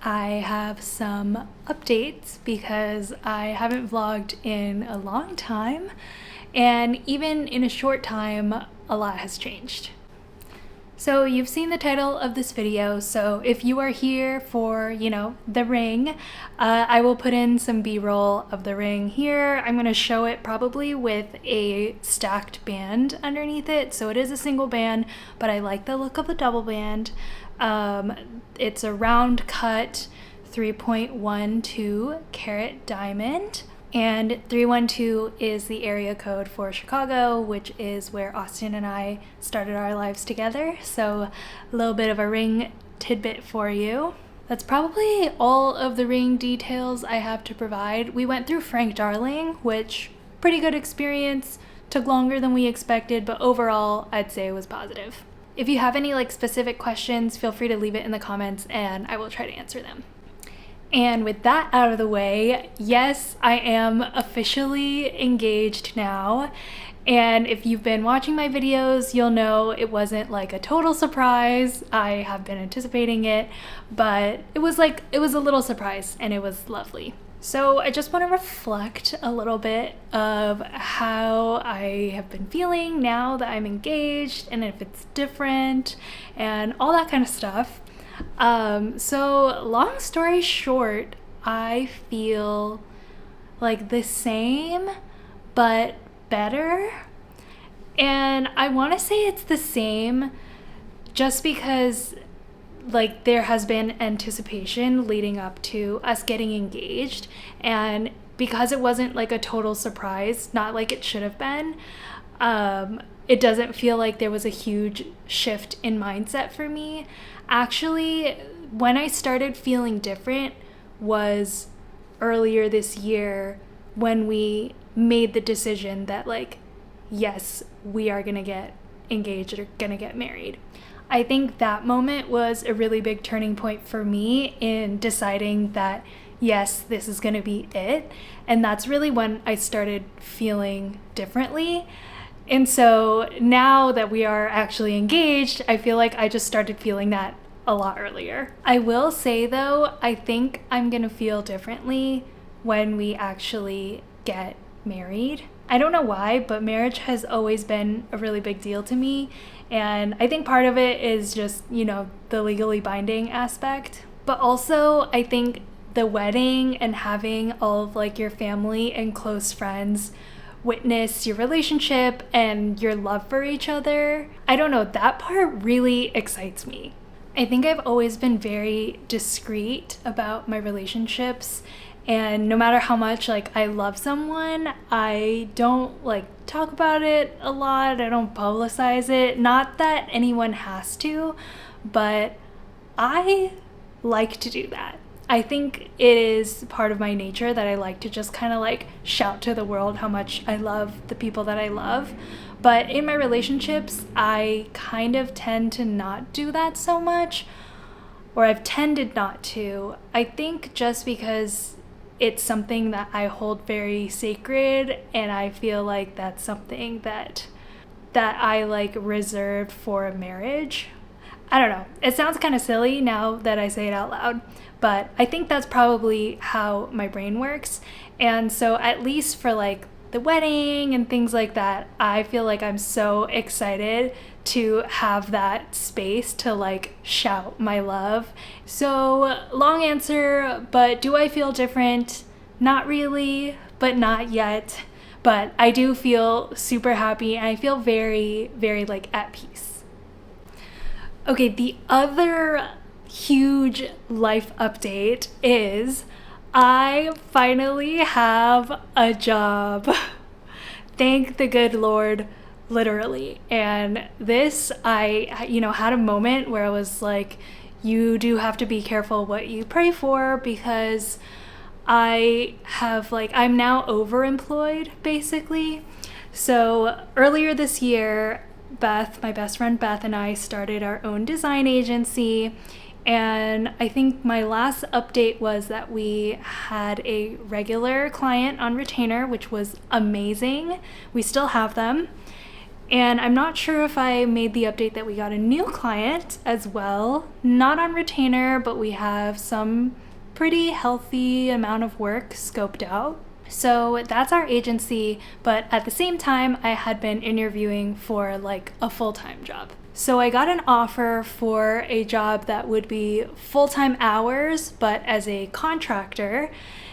I have some updates because I haven't vlogged in a long time, and even in a short time, a lot has changed. So you've seen the title of this video, so if you are here for, the ring, I will put in some B-roll of the ring here. I'm going to show it probably with a stacked band underneath it, so it is a single band, but I like the look of the double band. It's a round cut 3.12 carat diamond. And 312 is the area code for Chicago, which is where Austin and I started our lives together. So a little bit of a ring tidbit for you. That's probably all of the ring details I have to provide. We went through Frank Darling, which pretty good experience, took longer than we expected, but overall I'd say it was positive. If you have any specific questions, feel free to leave it in the comments and I will try to answer them. And with that out of the way, yes, I am officially engaged now. And if you've been watching my videos, you'll know it wasn't a total surprise. I have been anticipating it, but it was a little surprise and it was lovely. So I just want to reflect a little bit of how I have been feeling now that I'm engaged and if it's different and all that kind of stuff. So long story short, I feel like the same, but better. And I want to say it's the same just because there has been anticipation leading up to us getting engaged. And because it wasn't a total surprise, not like it should have been, it doesn't feel like there was a huge shift in mindset for me. Actually, when I started feeling different was earlier this year when we made the decision that yes, we are gonna get engaged or gonna get married. I think that moment was a really big turning point for me in deciding that yes, this is gonna be it. And that's really when I started feeling differently. And so now that we are actually engaged, I feel like I just started feeling that a lot earlier. I will say though, I think I'm gonna feel differently when we actually get married. I don't know why, but marriage has always been a really big deal to me. And I think part of it is just, the legally binding aspect. But also I think the wedding and having all of your family and close friends witness your relationship and your love for each other. I don't know, that part really excites me. I think I've always been very discreet about my relationships, and no matter how much I love someone, I don't talk about it a lot. I don't publicize it. Not that anyone has to, but I like to do that. I think it is part of my nature that I like to just kind of shout to the world how much I love the people that I love. But in my relationships, I kind of tend to not do that so much, or I've tended not to. I think just because it's something that I hold very sacred, and I feel like that's something that I reserved for a marriage. I don't know. It sounds kind of silly now that I say it out loud, but I think that's probably how my brain works. And so at least for the wedding and things like that, I feel like I'm so excited to have that space to shout my love. So long answer, but do I feel different? Not really, but not yet. But I do feel super happy and I feel very, very at peace. Okay, the other huge life update is I finally have a job. Thank the good Lord, literally. And this, I had a moment where I was you do have to be careful what you pray for, because I'm now overemployed, basically. So earlier this year, Beth, my best friend Beth, and I started our own design agency, and I think my last update was that we had a regular client on retainer, which was amazing. We still have them, And I'm not sure if I made the update that we got a new client as well. Not on retainer, but we have some pretty healthy amount of work scoped out. So that's our agency, but at the same time, I had been interviewing for like a full-time job. So I got an offer for a job that would be full-time hours, but as a contractor,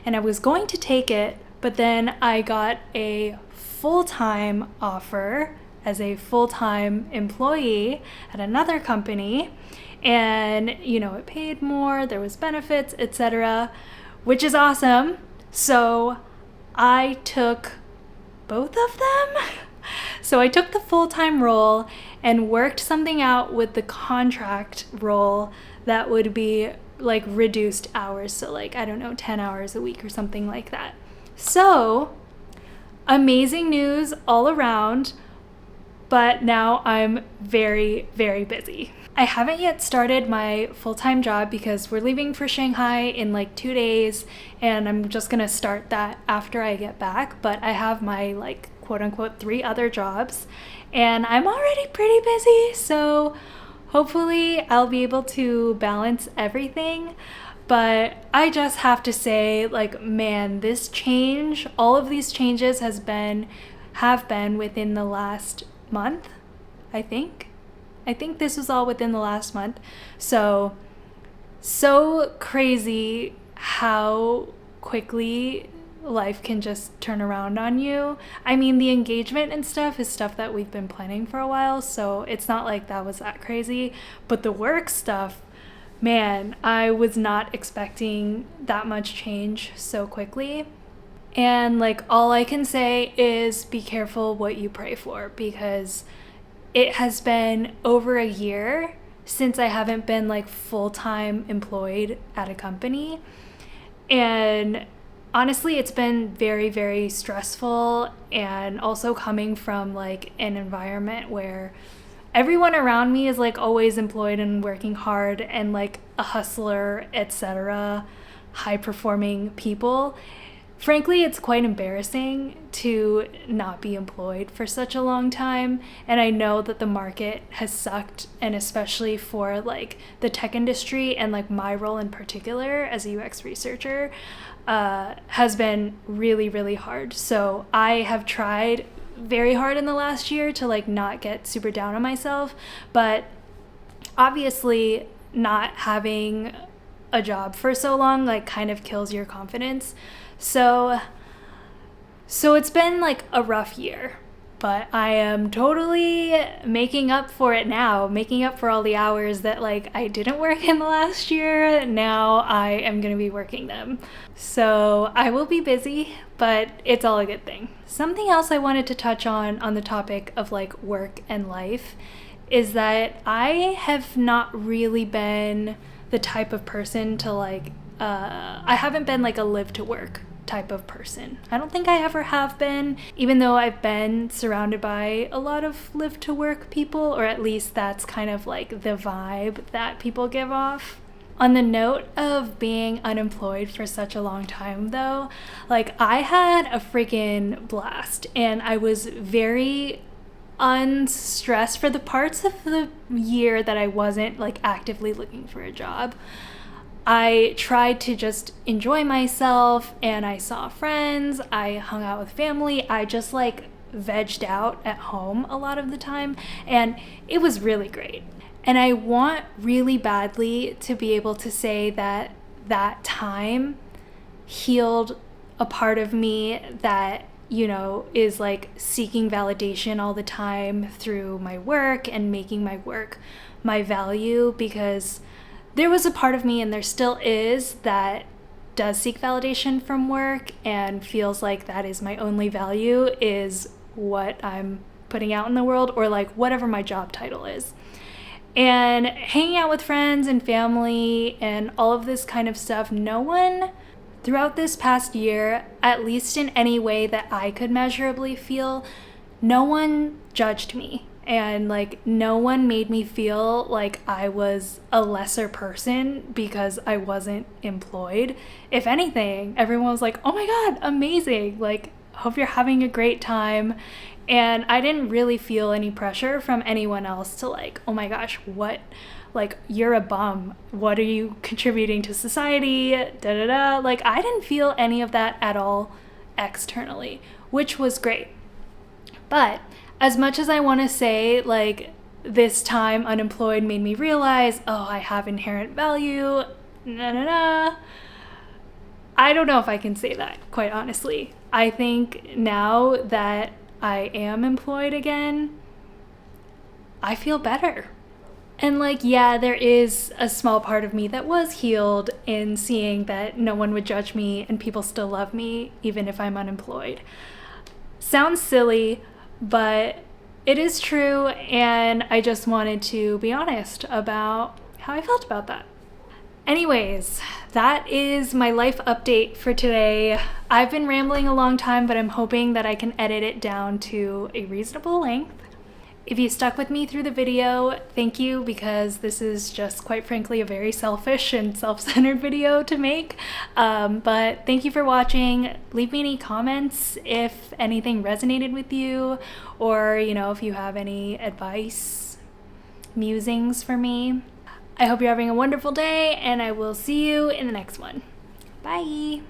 and I was going to take it, but then I got a full-time offer as a full-time employee at another company, and it paid more, there was benefits, etc., which is awesome. So I took both of them. So I took the full-time role and worked something out with the contract role that would be like reduced hours. So like, I don't know, 10 hours a week or something like that. So amazing news all around, but now I'm very, very busy. I haven't yet started my full-time job because we're leaving for Shanghai in like 2 days, and I'm just gonna start that after I get back. But I have my like quote unquote 3 other jobs, and I'm already pretty busy, so hopefully I'll be able to balance everything. But I just have to say, like, man, this change, all of these changes have been within the last month, I think this was all within the last month. So crazy how quickly life can just turn around on you. I mean, the engagement and stuff is stuff that we've been planning for a while, so it's not like that was that crazy. But the work stuff, man, I was not expecting that much change so quickly. And like, all I can say is be careful what you pray for, because it has been over a year since I haven't been like full-time employed at a company. And honestly, it's been very, very stressful, and also coming from like an environment where everyone around me is like always employed and working hard and like a hustler, etc., high-performing people. Frankly, it's quite embarrassing to not be employed for such a long time, and I know that the market has sucked, and especially for like the tech industry and like my role in particular as a UX researcher has been really, really hard. So I have tried very hard in the last year to like not get super down on myself, but obviously not having a job for so long like kind of kills your confidence. So it's been like a rough year, but I am totally making up for it now, making up for all the hours that like I didn't work in the last year. Now I am going to be working them. So I will be busy, but it's all a good thing. Something else I wanted to touch on the topic of like work and life is that I have not really been the type of person to like, I haven't been like a live to work type of person. I don't think I ever have been, even though I've been surrounded by a lot of live to work people, or at least that's kind of like the vibe that people give off. On the note of being unemployed for such a long time though, like I had a freaking blast, and I was very unstressed for the parts of the year that I wasn't like actively looking for a job. I tried to just enjoy myself, and I saw friends, I hung out with family, I just like vegged out at home a lot of the time, and it was really great. And I want really badly to be able to say that that time healed a part of me that, is like seeking validation all the time through my work and making my work my value, because there was a part of me, and there still is, that does seek validation from work and feels like that is my only value, is what I'm putting out in the world, or like whatever my job title is. And hanging out with friends and family and all of this kind of stuff, no one throughout this past year, at least in any way that I could measurably feel, no one judged me. And like no one made me feel like I was a lesser person because I wasn't employed. If anything, everyone was like, oh my God, amazing. Like, Hope you're having a great time. And I didn't really feel any pressure from anyone else to like, oh my gosh, what? Like, you're a bum. What are you contributing to society? Da da da. Like, I didn't feel any of that at all externally, which was great. But as much as I want to say, like, this time unemployed made me realize, oh, I have inherent value, I don't know if I can say that, quite honestly. I think now that I am employed again, I feel better. And like, yeah, there is a small part of me that was healed in seeing that no one would judge me and people still love me even if I'm unemployed. Sounds silly, but it is true, and I just wanted to be honest about how I felt about that. Anyways, that is my life update for today. I've been rambling a long time, but I'm hoping that I can edit it down to a reasonable length. If you stuck with me through the video, thank you, because this is just, quite frankly, a very selfish and self-centered video to make. But thank you for watching. Leave me any comments if anything resonated with you, or, you know, if you have any advice, musings for me. I hope you're having a wonderful day, and I will see you in the next one. Bye!